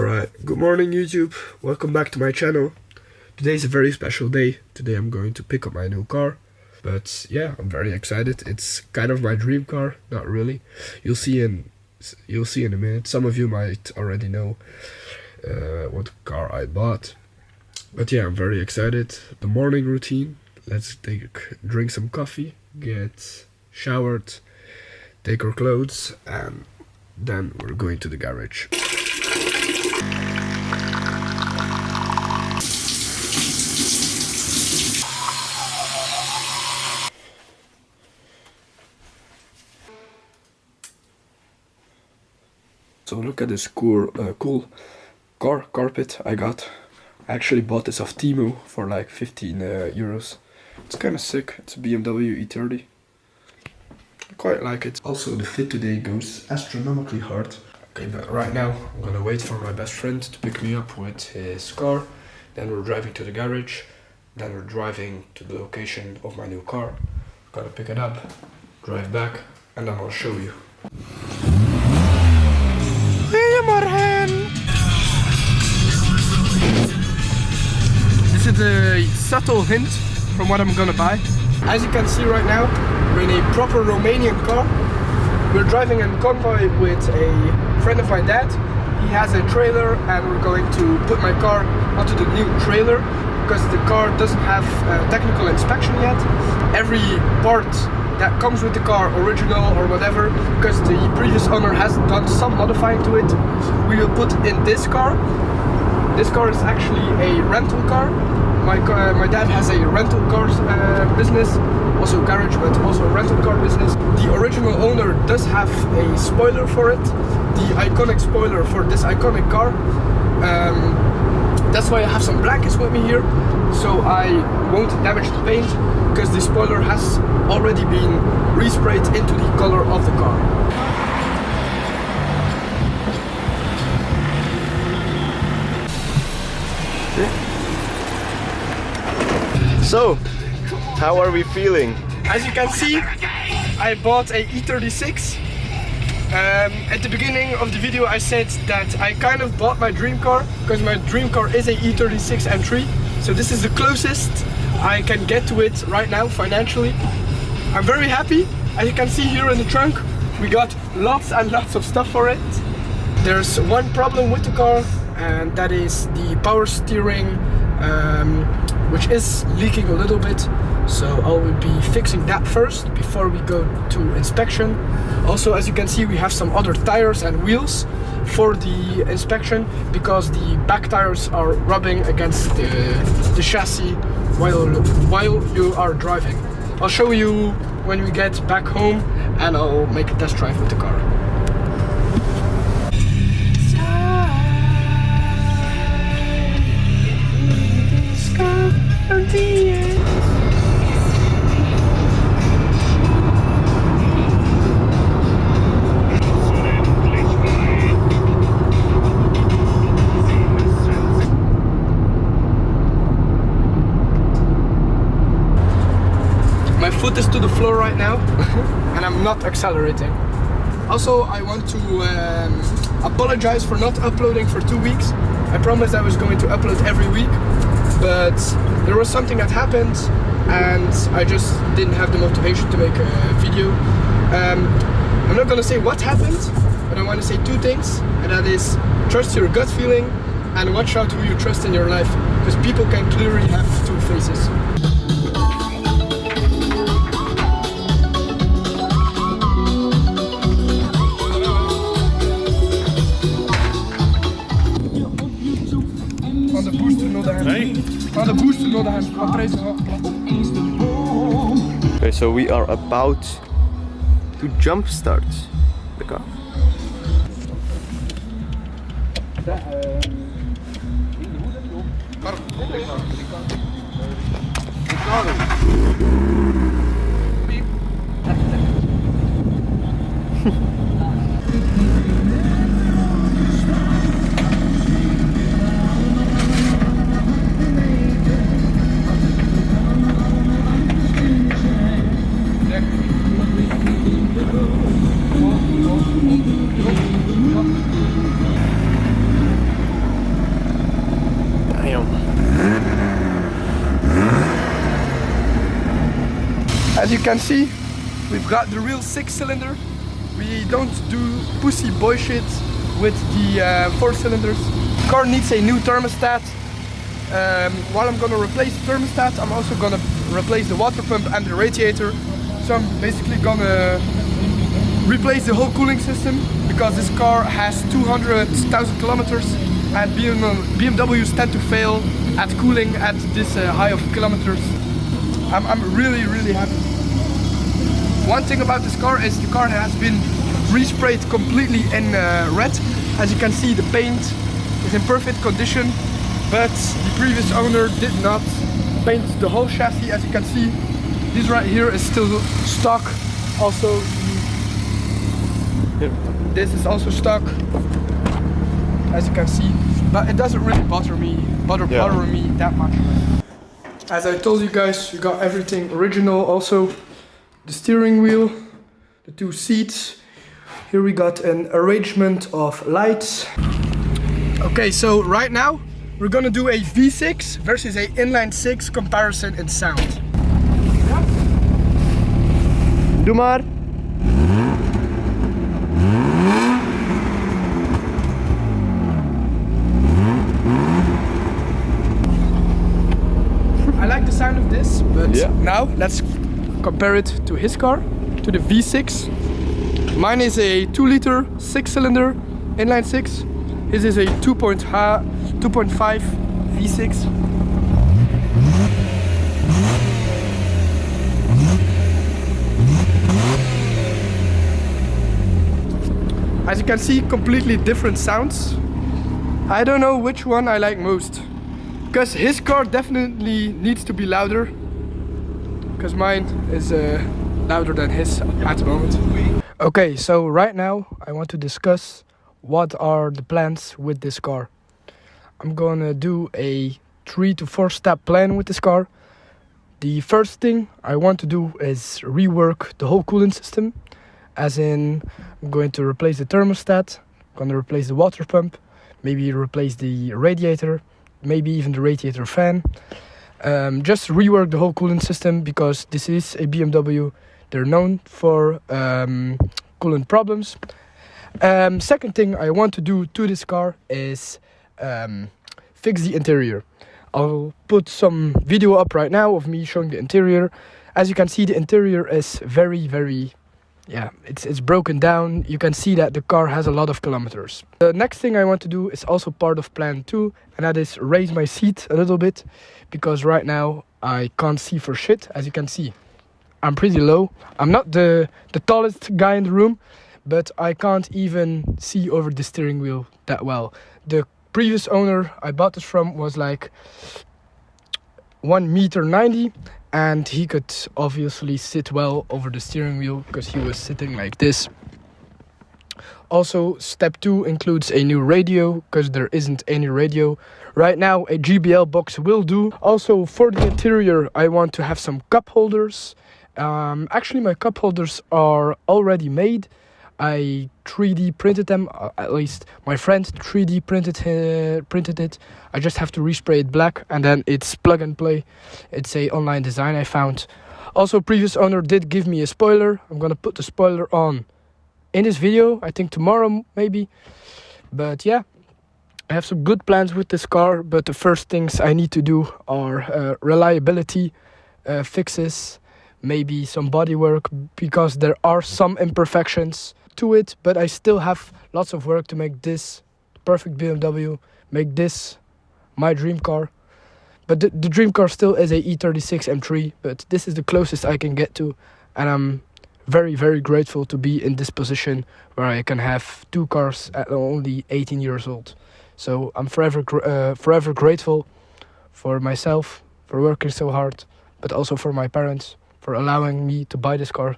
Alright, good morning YouTube, welcome back to my channel. Today's a very special day. Today I'm going to pick up my new car. But yeah, I'm very excited. It's kind of my dream car, not really. You'll see in a minute. Some of you might already know what car I bought. But yeah, I'm very excited. The morning routine. Let's drink some coffee, get showered, take our clothes, and then we're going to the garage. So look at this cool car carpet I got. I actually bought this off Temu for like 15 euros. It's kind of sick. It's a BMW E30. I quite like it. Also, the fit today goes astronomically hard. Okay, but right now I'm gonna wait for my best friend to pick me up with his car. Then we're driving to the garage. Then we're driving to the location of my new car. Gotta pick it up, drive back, and then I'll show you. This is a subtle hint from what I'm gonna buy. As you can see right now, we're in a proper Romanian car. We're driving in convoy with a friend of my dad. He has a trailer and we're going to put my car onto the new trailer because the car doesn't have technical inspection yet. Every part that comes with the car, original or whatever, because the previous owner has done some modifying to it, we will put in this car. This car is actually a rental car. My dad has a rental cars business, also garage, but also a rental car business. The original owner does have a spoiler for it, the iconic spoiler for this iconic car. That's why I have some blankets with me here, so I won't damage the paint, because the spoiler has already been resprayed into the color of the car. So, how are we feeling? As you can see, I bought a E36. At the beginning of the video I said that I kind of bought my dream car, because my dream car is a E36 M3. So this is the closest I can get to it right now financially. I'm very happy. As you can see here in the trunk, we got lots and lots of stuff for it. There's one problem with the car, and that is the power steering, which is leaking a little bit. So I will be fixing that first before we go to inspection. Also, as you can see, we have some other tires and wheels for the inspection, because the back tires are rubbing against the chassis while you are driving. I'll show you when we get back home and I'll make a test drive with the car. My foot is to the floor right now and I'm not accelerating. Also, I want to apologize for not uploading for 2 weeks. I promised I was going to upload every week, but there was something that happened and I just didn't have the motivation to make a video. I'm not gonna say what happened, but I want to say two things, and that is trust your gut feeling and watch out who you trust in your life, because people can clearly have two faces. Okay, so we are about to jump start the car. As you can see, we've got the real 6-cylinder. We don't do pussy boy shit with the 4 cylinders. The car needs a new thermostat. While I'm gonna replace the thermostat, I'm also gonna replace the water pump and the radiator. So I'm basically gonna replace the whole cooling system, because this car has 200,000 kilometers and BMWs tend to fail at cooling at this high of kilometers. I'm really happy. One thing about this car is the car has been resprayed completely in red. As you can see, the paint is in perfect condition, but the previous owner did not paint the whole chassis. As you can see, this right here is still stock. Also, this is also stock, as you can see, but it doesn't really bother me that much. As I told you guys, we got everything original. Also, the steering wheel, the 2 seats. Here we got an arrangement of lights. Okay, so right now we're gonna do a V6 versus a inline 6 comparison in sound. Doe maar. I like the sound of this, but now let's compare it to his car, to the V6. Mine is a 2-liter 6-cylinder inline 6. His is a 2.5 V6. As you can see, completely different sounds. I don't know which one I like most, because his car definitely needs to be louder, because mine is louder than his at the moment. Okay, so right now I want to discuss what are the plans with this car. I'm gonna do a 3 to 4 step plan with this car. The first thing I want to do is rework the whole cooling system, as in I'm going to replace the thermostat, I'm gonna replace the water pump, maybe replace the radiator, maybe even the radiator fan. Just rework the whole cooling system, because this is a BMW. They're known for coolant problems. Second thing I want to do to this car is fix the interior. I'll put some video up right now of me showing the interior. As you can see, the interior is very, yeah, it's broken down. You can see that the car has a lot of kilometers. The next thing I want to do is also part of plan 2, and that is raise my seat a little bit, because right now I can't see for shit. As you can see, I'm pretty low. I'm not the tallest guy in the room, but I can't even see over the steering wheel that well. The previous owner I bought this from was like 1.90 meters, and he could obviously sit well over the steering wheel because he was sitting like this. Also, step 2 includes a new radio, because there isn't any radio. Right now a GBL box will do. Also, for the interior I want to have some cup holders. Actually, my cup holders are already made. I 3D printed them, at least my friend 3D printed it. I just have to respray it black, and then it's plug and play. It's a online design I found. Also, previous owner did give me a spoiler. I'm gonna put the spoiler on in this video, I think tomorrow maybe. But yeah, I have some good plans with this car, but the first things I need to do are reliability fixes, maybe some bodywork, because there are some imperfections to it, but I still have lots of work to make this perfect BMW, make this my dream car. But the dream car still is a E36 M3, but this is the closest I can get to, and I'm very grateful to be in this position where I can have 2 cars at only 18 years old. So I'm forever grateful for myself for working so hard, but also for my parents for allowing me to buy this car.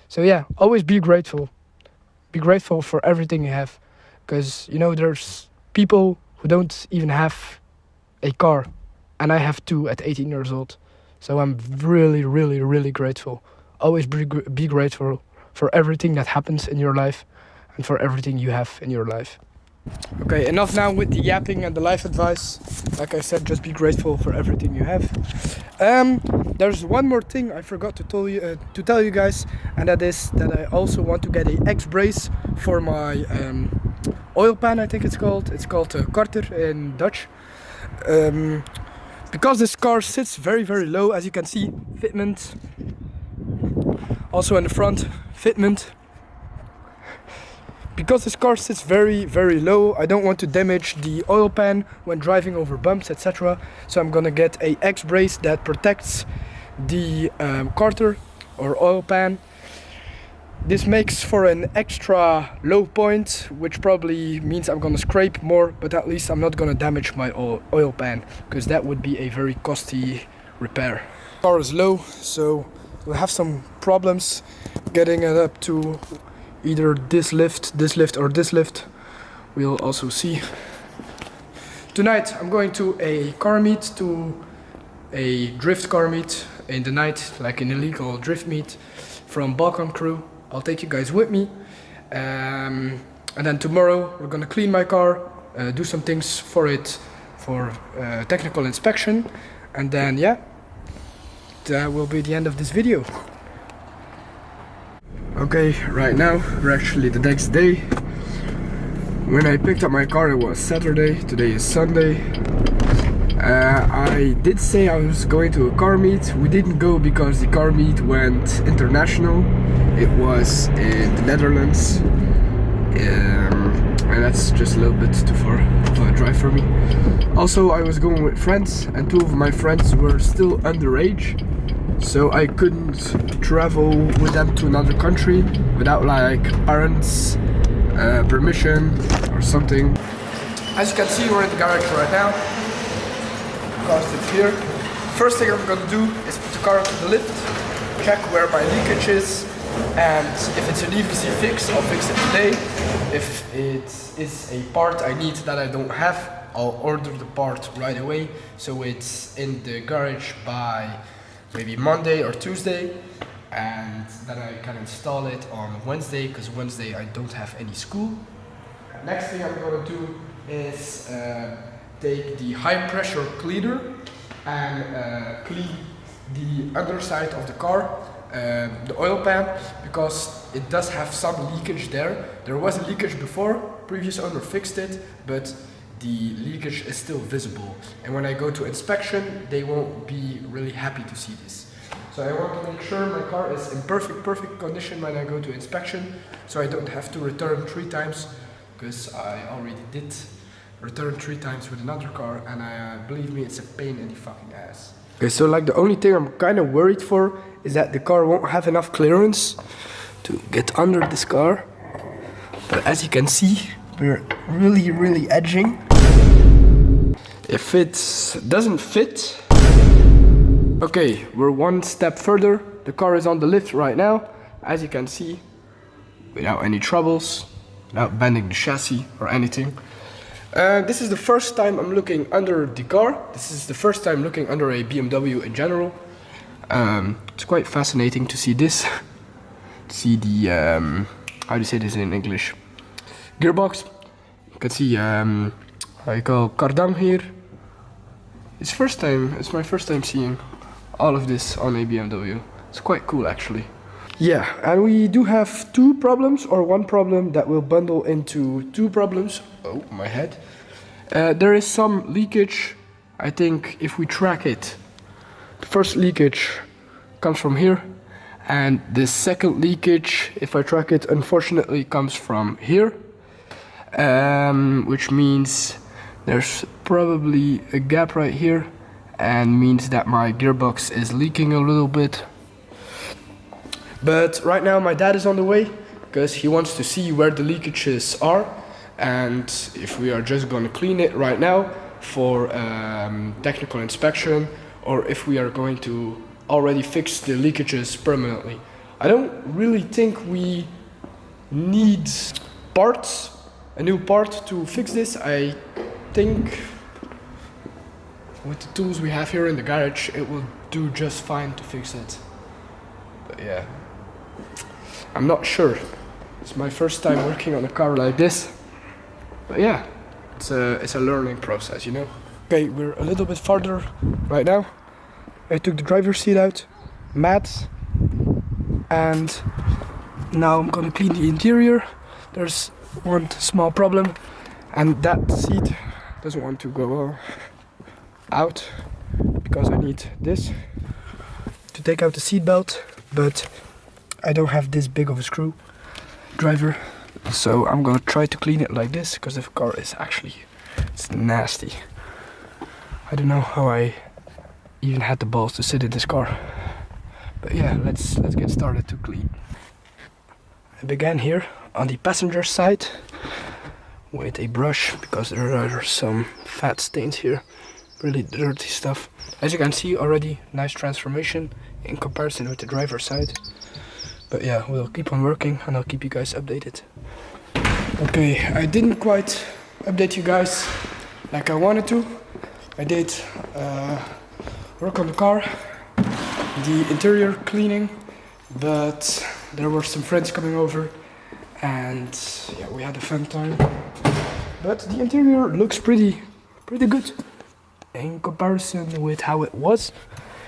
So yeah, always be grateful. Be grateful for everything you have, because you know there's people who don't even have a car, and I have 2 at 18 years old. So I'm really grateful. Always be grateful for everything that happens in your life and for everything you have in your life. Okay, enough now with the yapping and the life advice. Like I said, just be grateful for everything you have. There's one more thing I forgot to tell you guys, and that is that I also want to get a X brace for my oil pan. I think it's called. It's called a karter in Dutch. Because this car sits very low, as you can see, fitment. Also in the front, fitment. Because this car sits very low, I don't want to damage the oil pan when driving over bumps, etc. So I'm gonna get a X brace that protects the carter or oil pan. This makes for an extra low point, which probably means I'm gonna scrape more, but at least I'm not gonna damage my oil pan, because that would be a very costly repair. The car is low, so we'll have some problems getting it up to either this lift, or this lift. We'll also see. Tonight I'm going to a car meet, to a drift car meet in the night, like an illegal drift meet from Balkan Crew. I'll take you guys with me. And then tomorrow we're gonna clean my car, do some things for it for technical inspection. And then yeah, that will be the end of this video. Okay, right now we're actually the next day. When I picked up my car it was Saturday, today is Sunday. I did say I was going to a car meet. We didn't go because the car meet went international. It was in the Netherlands, and that's just a little bit too far of a drive for me. Also, I was going with friends, and two of my friends were still underage, so I couldn't travel with them to another country without like parents' permission or something. As you can see, we're in the garage right now. The car sits here. First thing I'm gonna do is put the car into the lift, check where my leakage is, and if it's an EVC fix, I'll fix it today. If it is a part I need that I don't have, I'll order the part right away, so it's in the garage by maybe Monday or Tuesday, and then I can install it on Wednesday, because Wednesday I don't have any school. Next thing I'm gonna do is take the high pressure cleaner and clean the underside of the car, the oil pan, because it does have some leakage there. There was a leakage before, previous owner fixed it, but the leakage is still visible, and when I go to inspection they won't be really happy to see this. So I want to make sure my car is in perfect condition when I go to inspection, so I don't have to return 3 times, because I already did return 3 times with another car, and believe me, it's a pain in the fucking ass. Okay, so like the only thing I'm kind of worried for is that the car won't have enough clearance to get under this car, but as you can see, we're really edging. If it doesn't fit, okay, we're one step further. The car is on the lift right now, as you can see, without any troubles, without bending the chassis or anything. This is the first time I'm looking under the car. This is the first time looking under a BMW in general. It's quite fascinating to see this. To see the, how do you say this in English? Gearbox. You can see, how you call cardam here. It's my first time seeing all of this on a BMW. It's quite cool actually. Yeah, and we do have 2 problems, or 1 problem that will bundle into 2 problems. Oh, my head. There is some leakage. I think if we track it, the first leakage comes from here, and the second leakage, if I track it, unfortunately comes from here, which means there's probably a gap right here, and means that my gearbox is leaking a little bit. But right now my dad is on the way, because he wants to see where the leakages are, and if we are just going to clean it right now for technical inspection, or if we are going to already fix the leakages permanently. I don't really think we need parts, a new part to fix this. I think with the tools we have here in the garage it will do just fine to fix it. But yeah, I'm not sure. It's my first time working on a car like this. But yeah, it's a learning process, you know. Okay, we're a little bit farther right now. I took the driver's seat out, mats, and now I'm gonna clean the interior. There's one small problem, and that seat doesn't want to go out because I need this to take out the seat belt, but I don't have this big of a screwdriver, so I'm gonna try to clean it like this because the car is it's nasty. I don't know how I even had the balls to sit in this car, but yeah, let's get started to clean. I began here on the passenger side with a brush because there are some fat stains here, really dirty stuff. As you can see already, nice transformation in comparison with the driver's side. But yeah, we'll keep on working and I'll keep you guys updated. Okay, I didn't quite update you guys like I wanted to. I did work on the car, the interior cleaning, but there were some friends coming over and yeah, we had a fun time. But the interior looks pretty good in comparison with how it was.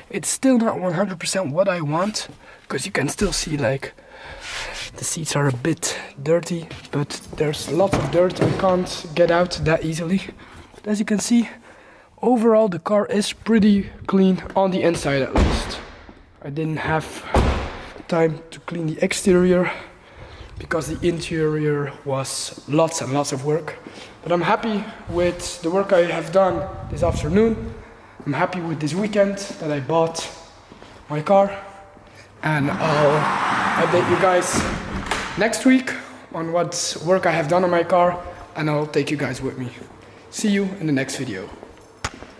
It's still not 100% what I want, because you can still see like the seats are a bit dirty, but there's lots of dirt I can't get out that easily. But as you can see, overall the car is pretty clean on the inside at least. I didn't have time to clean the exterior because the interior was lots and lots of work. But I'm happy with the work I have done this afternoon. I'm happy with this weekend that I bought my car. And I'll update you guys next week on what work I have done on my car, and I'll take you guys with me. See you in the next video.